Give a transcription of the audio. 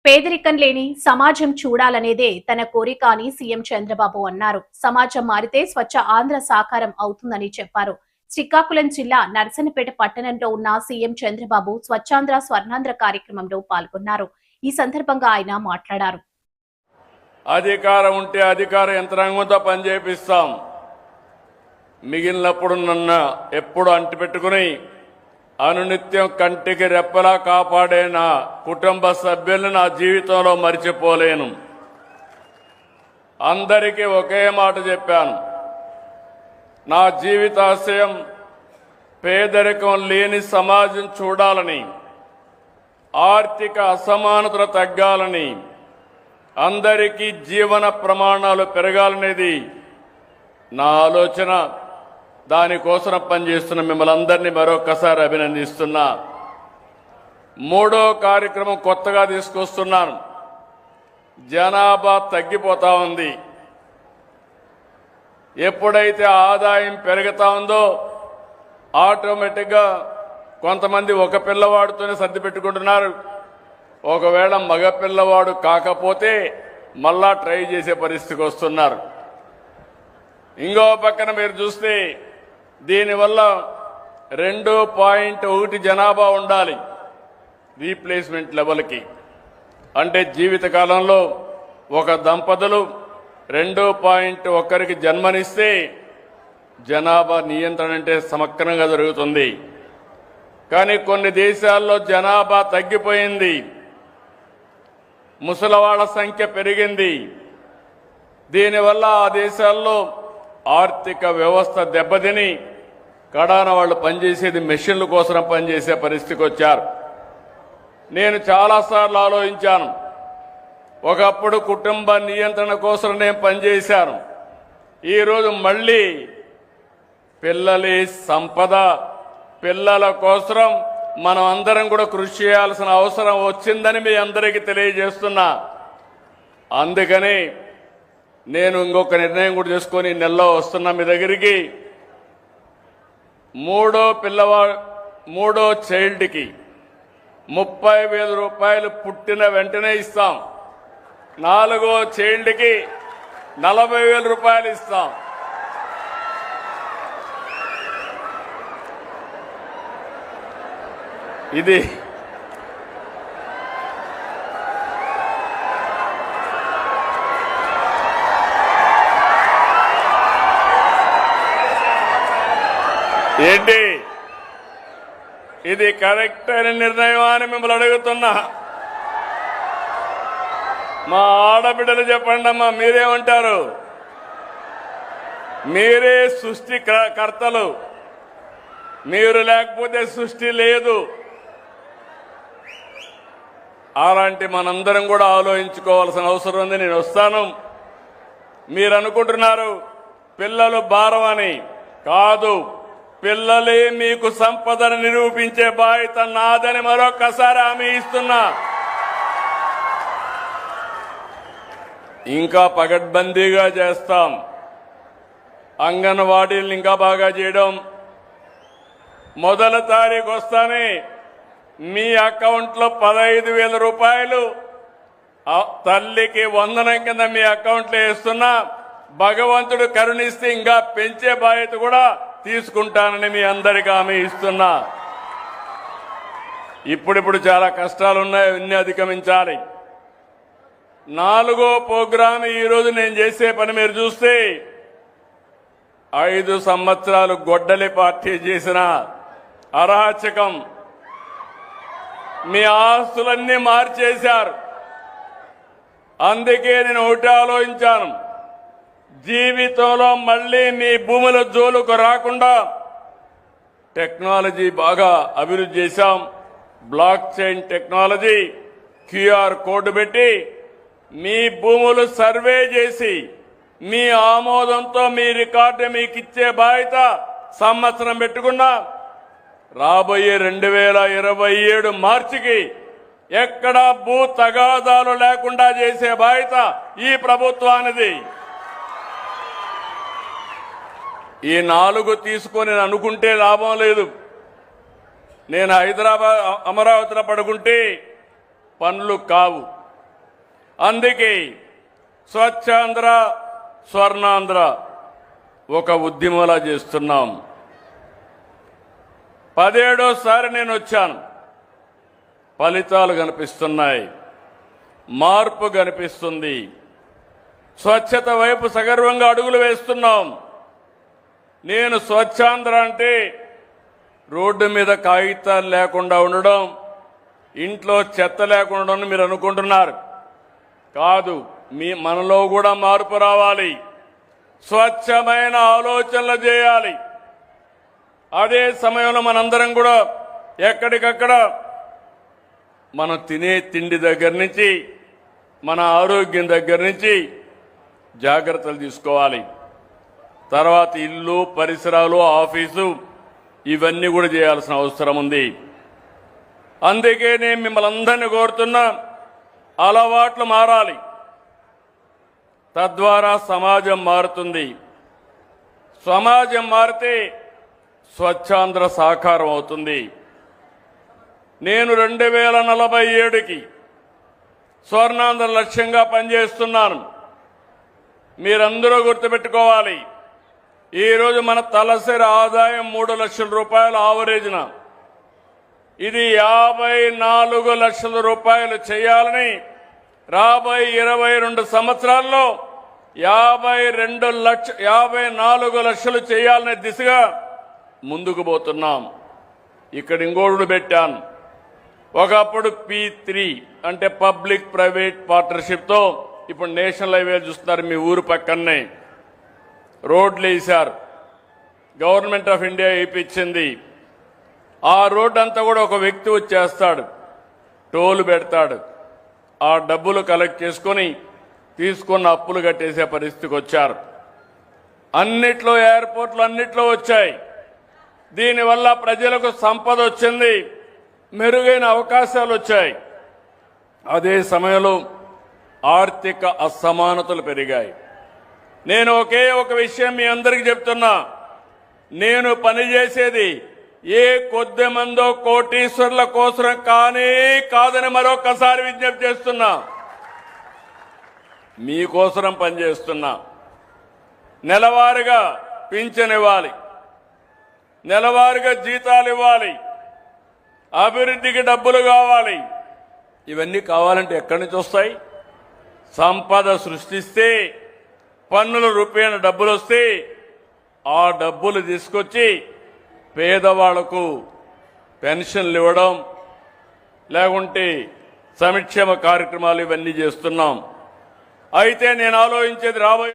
పేదరికం లేని సమాజం చూడాలనేదే తన కోరిక అని సీఎం చంద్రబాబు అన్నారు. సమాజం మారితే స్వచ్ఛ ఆంధ్ర సాకారం అవుతుందని చెప్పారు. శ్రీకాకుళం జిల్లా నర్సన్నపేట పట్టణంలో ఉన్న సీఎం చంద్రబాబు స్వచ్ఛాంధ్ర స్వర్ణాంధ్ర కార్యక్రమంలో పాల్గొన్నారు. ఈ సందర్భంగా ఆయన మాట్లాడారు. అధికారం ఉంటే అధికార యంత్రాంగంతో పనిచేపిస్తాం. మిగిలినప్పుడు నన్ను ఎప్పుడు అంటిపెట్టుకుని అనునిత్యం కంటికి రెప్పలా కాపాడే నా కుటుంబ సభ్యులను నా జీవితంలో మరిచిపోలేను. అందరికీ ఒకే మాట చెప్పాను. నా జీవితాశయం పేదరికం లేని సమాజం చూడాలని, ఆర్థిక అసమానతలు తగ్గాలని, అందరికీ జీవన ప్రమాణాలు పెరగాలనేది నా ఆలోచన. దానికోసం పనిచేస్తున్న మిమ్మల్ని అందరినీ మరొకసారి అభినందిస్తున్నా. మూడో కార్యక్రమం కొత్తగా తీసుకొస్తున్నాను. జనాభా తగ్గిపోతా ఉంది. ఎప్పుడైతే ఆదాయం పెరుగుతా ఉందో ఆటోమేటిక్గా కొంతమంది ఒక పిల్లవాడితోనే సర్ది పెట్టుకుంటున్నారు. ఒకవేళ మగ పిల్లవాడు కాకపోతే మళ్ళా ట్రై చేసే పరిస్థితికి వస్తున్నారు. ఇంకో పక్కన మీరు చూస్తే దీనివల్ల 2.1 జనాభా ఉండాలి రీప్లేస్మెంట్ లెవెల్కి. అంటే జీవితకాలంలో ఒక దంపతులు 2.1కి జన్మనిస్తే జనాభా నియంత్రణ అంటే సమగ్రంగా జరుగుతుంది. కానీ కొన్ని దేశాల్లో జనాభా తగ్గిపోయింది, ముసలివాళ్ల సంఖ్య పెరిగింది. దీనివల్ల ఆ దేశాల్లో ఆర్థిక వ్యవస్థ దెబ్బతిని కడాన వాళ్ళు పనిచేసేది మెషిన్ల కోసం పనిచేసే పరిస్థితికి వచ్చారు. నేను చాలాసార్లు ఆలోచించాను. ఒకప్పుడు కుటుంబ నియంత్రణ కోసం నేను పనిచేశాను. ఈరోజు మళ్ళీ పిల్లలే సంపద, పిల్లల కోసం మనం అందరం కూడా కృషి చేయాల్సిన అవసరం వచ్చిందని మీ అందరికీ తెలియజేస్తున్నా. అందుకని నేను ఇంకొక నిర్ణయం కూడా చేసుకొని నెలలో వస్తున్నా మీ దగ్గరికి. మూడో చైల్డ్కి 30,000 రూపాయలు పుట్టిన వెంటనే ఇస్తాం. 4వ చైల్డ్కి 40,000 రూపాయలు ఇస్తాం. ఇది ఏంటి? ఇది కరెక్ట్ అయిన నిర్ణయం అని మిమ్మల్ని అడుగుతున్నా. మా ఆడబిడ్డలు చెప్పండి అమ్మా, మీరేమంటారు? మీరే సృష్టికర్తలు, మీరు లేకపోతే సృష్టి లేదు. అలాంటి మనందరం కూడా ఆలోచించుకోవాల్సిన అవసరం ఉంది. నేను వస్తాను. మీరు అనుకుంటున్నారు పిల్లలు భారం అని. కాదు, పిల్లలే మీకు సంపదను నిరూపించే బాధ్యత నాదని మరొకసారి హామీ ఇస్తున్నా. ఇంకా పగడ్బందీగా చేస్తాం. అంగన్వాడీలను ఇంకా బాగా చేయడం. మొదటి తారీఖు వస్తానే మీ అకౌంట్లో 15,000 రూపాయలు తల్లికి వందనం కింద మీ అకౌంట్లో వేస్తున్నా. భగవంతుడు కరుణిస్తే ఇంకా పెంచే బాధ్యత కూడా తీసుకుంటానని మీ అందరికీ హామీ ఇస్తున్నా. ఇప్పుడు చాలా కష్టాలు ఉన్నాయి, ఇన్ని అధిగమించాలి. 4వ ప్రోగ్రాం ఈరోజు నేను చేసే పని మీరు చూస్తే 5 సంవత్సరాలు గొడ్డలి పార్టీ చేసిన అరాచకం, మీ ఆస్తులన్నీ మార్చేశారు. అందుకే నేను ఒకటి ఆలోచించాను. జీవితంలో మళ్ళీ మీ భూముల జోలుకు రాకుండా టెక్నాలజీ బాగా అభివృద్ధి చేశాం. Block chain technology, QR code పెట్టి మీ భూములు సర్వే చేసి మీ ఆమోదంతో మీ రికార్డు మీకు ఇచ్చే బాధ్యత సంవత్సరం పెట్టుకున్నా. రాబోయే 2027 మార్చికి ఎక్కడా భూ తగాదాలు లేకుండా చేసే బాధ్యత ఈ ప్రభుత్వానిది. ఈ 4 తీసుకొని అనుకుంటే లాభం లేదు. నేను హైదరాబాద్ అమరావతిలో పడుకుంటే పనులు కావు. అందుకే స్వచ్ఛాంధ్ర స్వర్ణాంధ్ర ఒక ఉద్యమంలా చేస్తున్నాం. 17సారి నేను వచ్చాను. ఫలితాలు కనిపిస్తున్నాయి, మార్పు కనిపిస్తుంది. స్వచ్ఛత వైపు సగర్వంగా అడుగులు వేస్తున్నాం. నేను స్వచ్ఛాంధ్ర అంటే రోడ్డు మీద కాగితాలు లేకుండా ఉండడం, ఇంట్లో చెత్త లేకుండా ఉండడం మీరు అనుకుంటున్నారు. కాదు, మనలో కూడా మార్పు రావాలి. స్వచ్ఛమైన ఆలోచనలు చేయాలి. అదే సమయంలో మనందరం కూడా ఎక్కడికక్కడ మనం తినే తిండి దగ్గర నుంచి మన ఆరోగ్యం దగ్గర నుంచి జాగ్రత్తలు తీసుకోవాలి. తర్వాత ఇల్లు, పరిసరాలు, ఆఫీసు ఇవన్నీ కూడా చేయాల్సిన అవసరం ఉంది. అందుకే నేను మిమ్మల్ని అందరినీ కోరుతున్నా, అలవాట్లు మారాలి. తద్వారా సమాజం మారుతుంది. సమాజం మారితే స్వచ్ఛాంధ్ర సాకారం అవుతుంది. నేను 2047కి స్వర్ణాంధ్ర లక్ష్యంగా పనిచేస్తున్నాను. మీరందరూ గుర్తుపెట్టుకోవాలి, ఈరోజు మన తలసరి ఆదాయం 3 లక్షల రూపాయలు ఆవరేజ్న. ఇది 54 లక్షల రూపాయలు చేయాలని రాబోయే 22 సంవత్సరాల్లో 54 లక్షలు చేయాలనే దిశగా ముందుకు పోతున్నాం. ఇక్కడ ఇంకోడు పెట్టాను. ఒకప్పుడు P3 అంటే పబ్లిక్ ప్రైవేట్ పార్ట్నర్షిప్తో ఇప్పుడు నేషనల్ హైవే చూస్తున్నారు. మీ ఊరు పక్కనే రోడ్లు వేశారు. గవర్నమెంట్ ఆఫ్ ఇండియా వేయించింది. ఆ రోడ్డు అంతా కూడా ఒక వ్యక్తి వచ్చేస్తాడు, టోల్ పెడతాడు. ఆ డబ్బులు కలెక్ట్ చేసుకుని తీసుకున్న అప్పులు కట్టేసే పరిస్థితికి వచ్చారు. అన్నిట్లో ఎయిర్పోర్ట్లు అన్నిట్లో వచ్చాయి. దీనివల్ల ప్రజలకు సంపద వచ్చింది, మెరుగైన అవకాశాలు వచ్చాయి. అదే సమయంలో ఆర్థిక అసమానతలు పెరిగాయి. నేను ఒకే ఒక విషయం మీ అందరికీ చెప్తున్నా, నేను పనిచేసేది ఏ కొద్ది మందో కోటీశ్వర్ల కోసం కానీ కాదని మరొకసారి విజ్ఞప్తి చేస్తున్నా. మీకోసం పనిచేస్తున్నా. నెలవారీగా పింఛన్ ఇవ్వాలి, నెలవారీగా జీతాలు ఇవ్వాలి, అభివృద్ధికి డబ్బులు కావాలి. ఇవన్నీ కావాలంటే ఎక్కడి నుంచి వస్తాయి? సంపద సృష్టిస్తే, పన్నుల రూపేణ డబ్బులు వస్తే ఆ డబ్బులు తీసుకొచ్చి పేదవాళ్లకు పెన్షన్లు ఇవ్వడం, లేకుంటే సంక్షేమ కార్యక్రమాలు ఇవన్నీ చేస్తున్నాం. అయితే నేను ఆలోచించేది రాబోయే